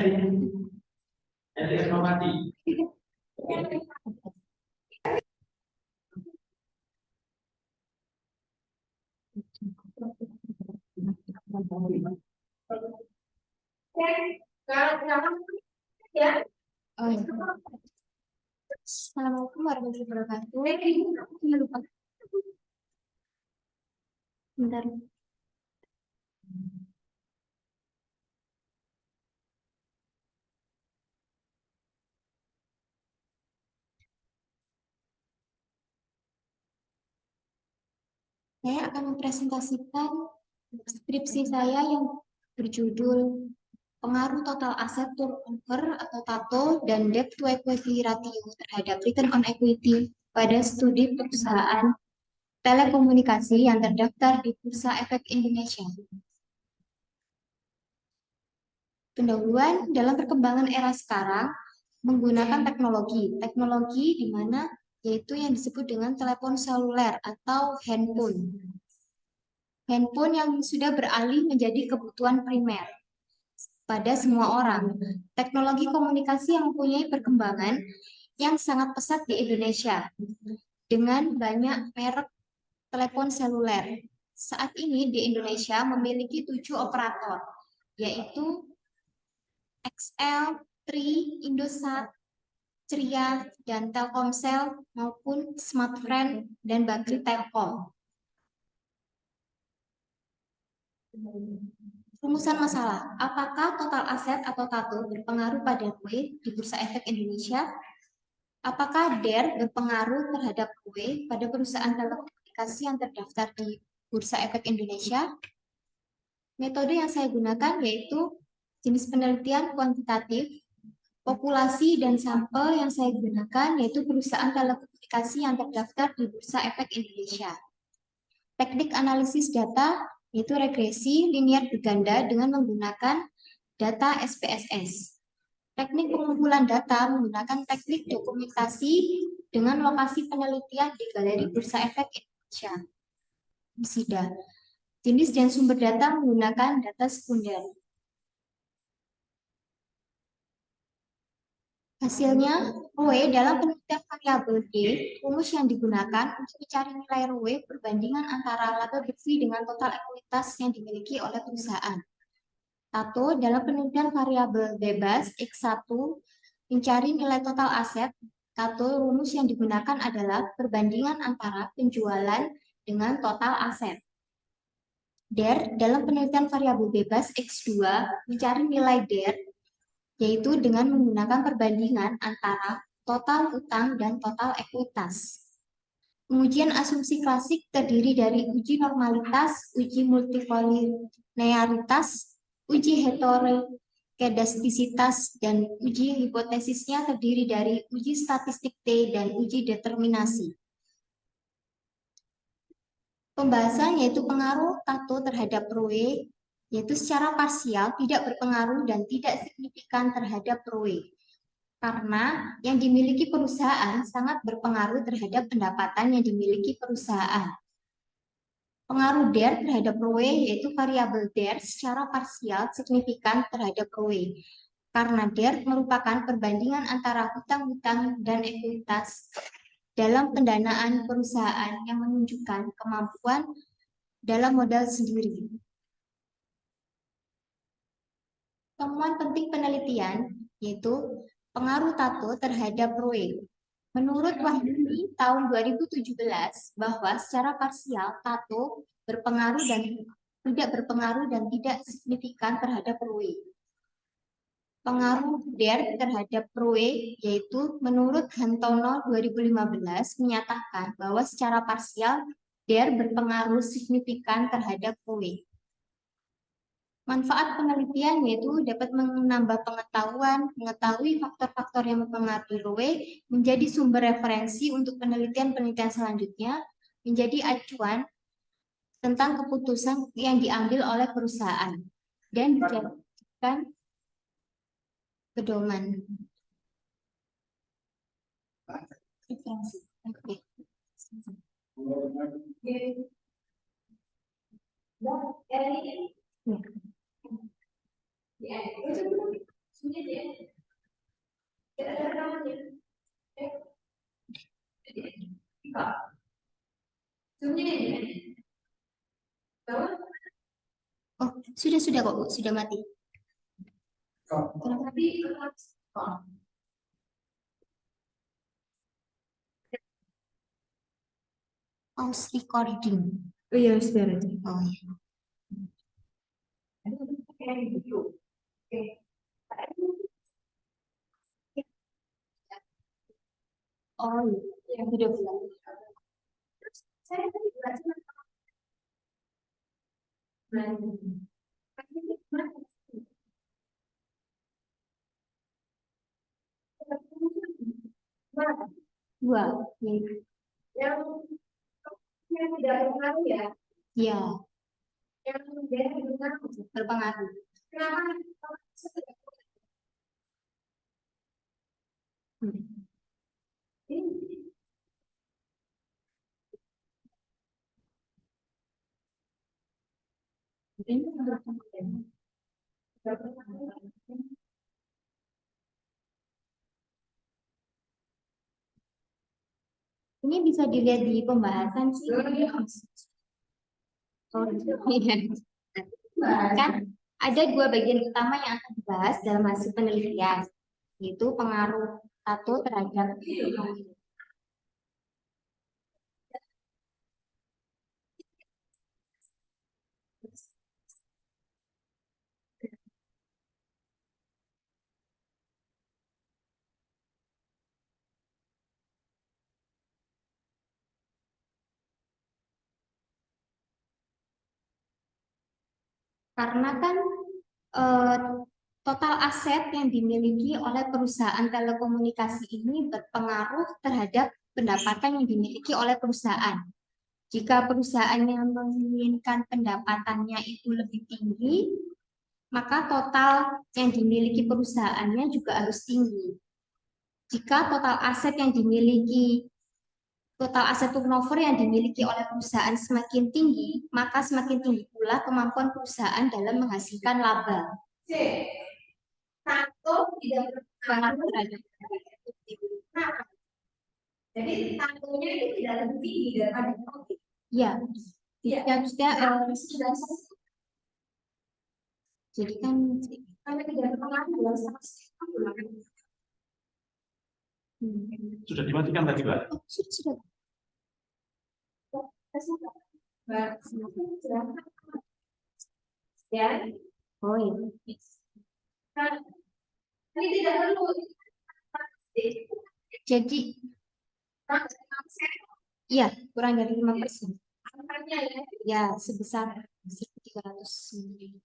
Oh, iya. Assalamualaikum warahmatullahi wabarakatuh. Ya, lupa. Bentar. Saya akan mempresentasikan skripsi saya yang berjudul Pengaruh Total Asset Turnover atau TATO dan Debt to Equity Ratio terhadap Return on Equity pada studi perusahaan telekomunikasi yang terdaftar di Bursa Efek Indonesia. Pendahuluan dalam perkembangan era sekarang menggunakan teknologi di mana yaitu yang disebut dengan telepon seluler atau handphone. Handphone yang sudah beralih menjadi kebutuhan primer pada semua orang. Teknologi komunikasi yang mempunyai perkembangan yang sangat pesat di Indonesia dengan banyak merek telepon seluler. Saat ini di Indonesia memiliki 7 operator, yaitu XL, Tri, Indosat, Ceria, dan Telkomsel maupun Smartfren dan Bakri Telkom. Rumusan masalah, apakah total aset atau TATO berpengaruh pada kue di Bursa Efek Indonesia? Apakah DER berpengaruh terhadap kue pada perusahaan telekomunikasi yang terdaftar di Bursa Efek Indonesia? Metode yang saya gunakan yaitu jenis penelitian kuantitatif, populasi dan sampel yang saya gunakan yaitu perusahaan telekomunikasi yang terdaftar di Bursa Efek Indonesia. Teknik analisis data yaitu regresi linear berganda dengan menggunakan data SPSS. Teknik pengumpulan data menggunakan teknik dokumentasi dengan lokasi penelitian di Galeri Bursa Efek Indonesia. BSIDA. Jenis dan sumber data menggunakan data sekunder. Hasilnya, ROE dalam penelitian variabel D, rumus yang digunakan untuk mencari nilai ROE perbandingan antara laba bersih dengan total ekuitas yang dimiliki oleh perusahaan. TATO dalam penelitian variabel bebas X1 mencari nilai total aset. TATO rumus yang digunakan adalah perbandingan antara penjualan dengan total aset. DER dalam penelitian variabel bebas X2 mencari nilai DER yaitu dengan menggunakan perbandingan antara total utang dan total ekuitas. Pengujian asumsi klasik terdiri dari uji normalitas, uji multikolinearitas, uji heterokedastisitas, dan uji hipotesisnya terdiri dari uji statistik T dan uji determinasi. Pembahasan yaitu pengaruh TATO terhadap ROE, yaitu secara parsial tidak berpengaruh dan tidak signifikan terhadap ROE. Karena yang dimiliki perusahaan sangat berpengaruh terhadap pendapatan yang dimiliki perusahaan. Pengaruh DER terhadap ROE yaitu variabel DER secara parsial signifikan terhadap ROE. Karena DER merupakan perbandingan antara hutang-hutang dan ekuitas dalam pendanaan perusahaan yang menunjukkan kemampuan dalam modal sendiri. Temuan penting penelitian yaitu pengaruh TATO terhadap ROE. Menurut Wahyuni tahun 2017 bahwa secara parsial TATO berpengaruh dan tidak signifikan terhadap ROE. Pengaruh DER terhadap ROE yaitu menurut Hantono 2015 menyatakan bahwa secara parsial DER berpengaruh signifikan terhadap ROE. Manfaat penelitian yaitu dapat menambah pengetahuan, mengetahui faktor-faktor yang mempengaruhi ROE, menjadi sumber referensi untuk penelitian-penelitian selanjutnya, menjadi acuan tentang keputusan yang diambil oleh perusahaan, dan dijadikan pedoman. Referensi. Oke. Ya. sudah kok, Bu, sudah mati. Pause recording. Oh iya, sudah. Oh iya. Oh iya, sudah bilang. Saya tadi dua. Yang tidak berpengaruh ya? Iya. Yang berpengaruh. Kenapa? Ini bisa dilihat di pembahasan sih. Oh, iya. Kan ada dua bagian utama yang akan dibahas dalam hasil penelitian, yaitu pengaruh tato terhadap ekonomi. Karena kan eh, total aset yang dimiliki oleh perusahaan telekomunikasi ini berpengaruh terhadap pendapatan yang dimiliki oleh perusahaan. Jika perusahaan yang menginginkan pendapatannya itu lebih tinggi, maka total yang dimiliki perusahaannya juga harus tinggi. Jika total aset turnover yang dimiliki oleh perusahaan semakin tinggi, maka semakin tinggi pula kemampuan perusahaan dalam menghasilkan laba. Tato tidak berpengaruh terhadap jadi tatonya itu tidak lebih tinggi daripada kopi. Ya, harusnya jadi kan kalau tidak berpengaruh sudah dimatikan tadi, Pak? Oh, sudah. Ya. Oh iya. Ini tidak perlu. Jadi, ya kurang dari 5%. Ya, sebesar 1.300 mili.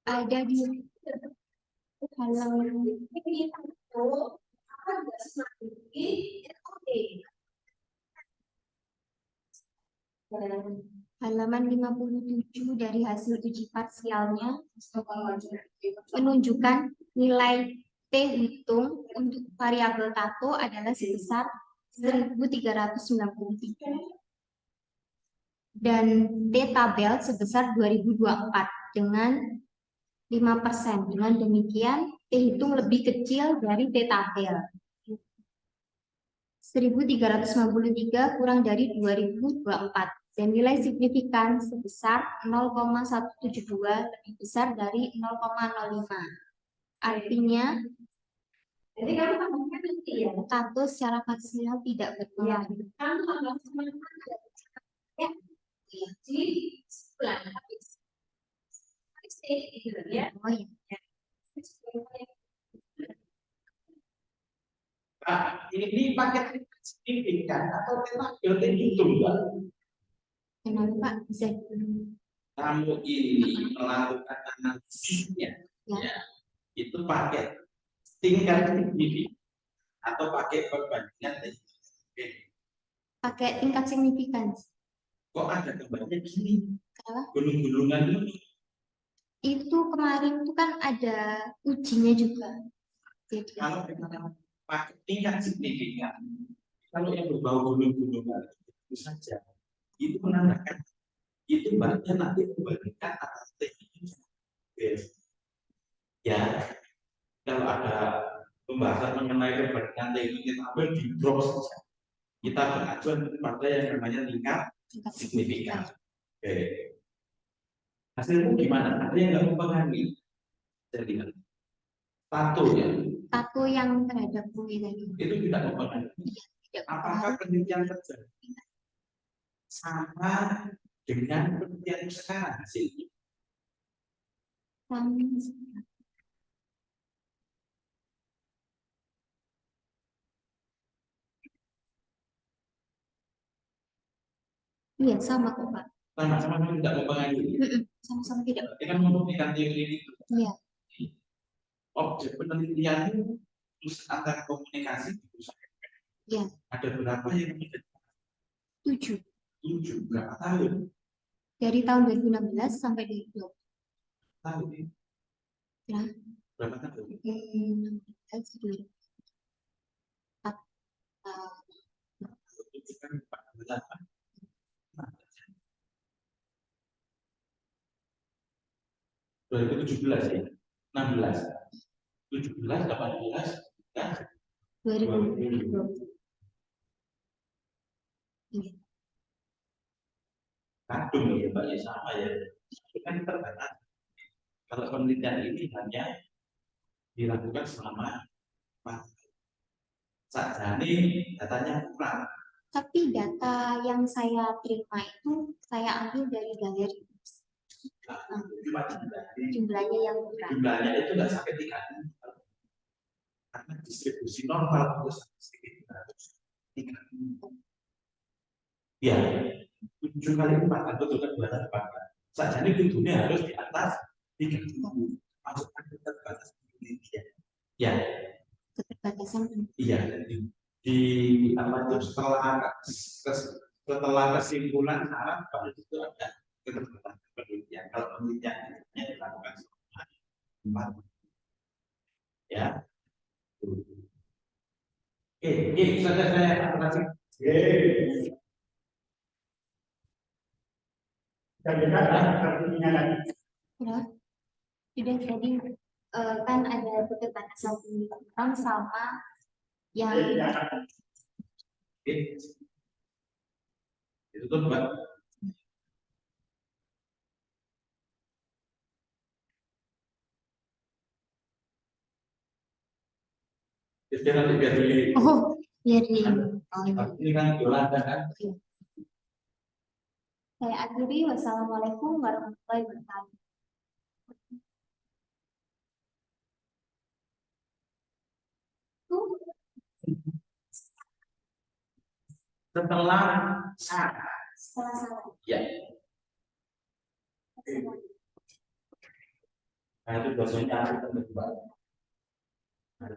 Ada di halaman 57 dari hasil uji parsialnya menunjukkan nilai T hitung untuk variabel tato adalah sebesar 1.393 dan T tabel sebesar 2024 dengan 5%. Dengan demikian, T hitung lebih kecil dari T tabel. 1.353 kurang dari 2024 dan nilai signifikan sebesar 0,172 lebih besar dari 0,05. Artinya, jadi kamu tato secara maksimal tidak berpengaruh. Ya. Oh iya. Ini paket signifikan atau tabel hitung, Pak? Kenapa Pak? Bisa kamu ini melakukan analisisnya, ya, itu pakai tingkat signifikan atau pakai perbandingan pakai tingkat signifikan. Kok ada gambarnya gini? Kenapa? Gunung-gunungan itu kemarin itu kan ada ujinya juga. Jadi, kalau kita pakai tingkat signifikan, kalau yang berbau gunung-gunungan itu saja, itu menandakan itu berarti nanti membandingkan antara teknik ya. Kalau ada pembahasan mengenai perbandingan teknik tabel di drop saja, kita beracuan pada yang namanya tingkat signifikan. Oke. Hasilnya gimana? Ada yang nggak mempengaruhi? Jadi tato ya. Tato yang terhadap kue tadi. Itu tidak mempengaruhi. Tidak Apakah penelitian terjadi sama dengan penelitian sekarang hasilnya? Iya, sama kok, Pak. Sama-sama tidak mempengaruhi. Sama-sama tidak. Berarti kan membuktikan teori itu. Iya. Objek penelitian terus antara komunikasi di perusahaan. Iya. Ada berapa yang tidak? 7. 7 berapa tahun? Dari tahun 2016 sampai 2020. Tahun ini. Ya. Berapa tahun? 16, 2004. Itu kan 48. 2017 ya, 16, 17, 18, 2020. kadung ya Mbak ya, sama ya. Itu kan terbatas. Kalau penelitian ini hanya dilakukan selama 4 tahun. Saja ini datanya kurang. Tapi data yang saya terima itu saya ambil dari galeri. Cuma jumlahnya yang kurang. Jumlahnya itu nggak sampai 3. Karena distribusi normal terus sedikit 3. Ya, 7 kali 4 atau 2 4. Saja ini tentunya harus di atas 3. Masukkan keterbatasan penelitian. Ya. Keterbatasan. Iya. Di apa itu setelah kesimpulan syarat pada itu ada keterbatasan penelitian. Kalau penelitian hanya dilakukan selama 4. Ya. Oke, saya kasih. Sudah jadi kan ada keterbatasan penelitian sama yang itu tuh Mbak. Itu nanti biar di. Oh, biar di. Ini kan Yolanda kan. Saya akhiri. Wassalamualaikum warahmatullahi wabarakatuh. Setelah syarat. Ya. Nah itu biasanya kita berdua. Nah,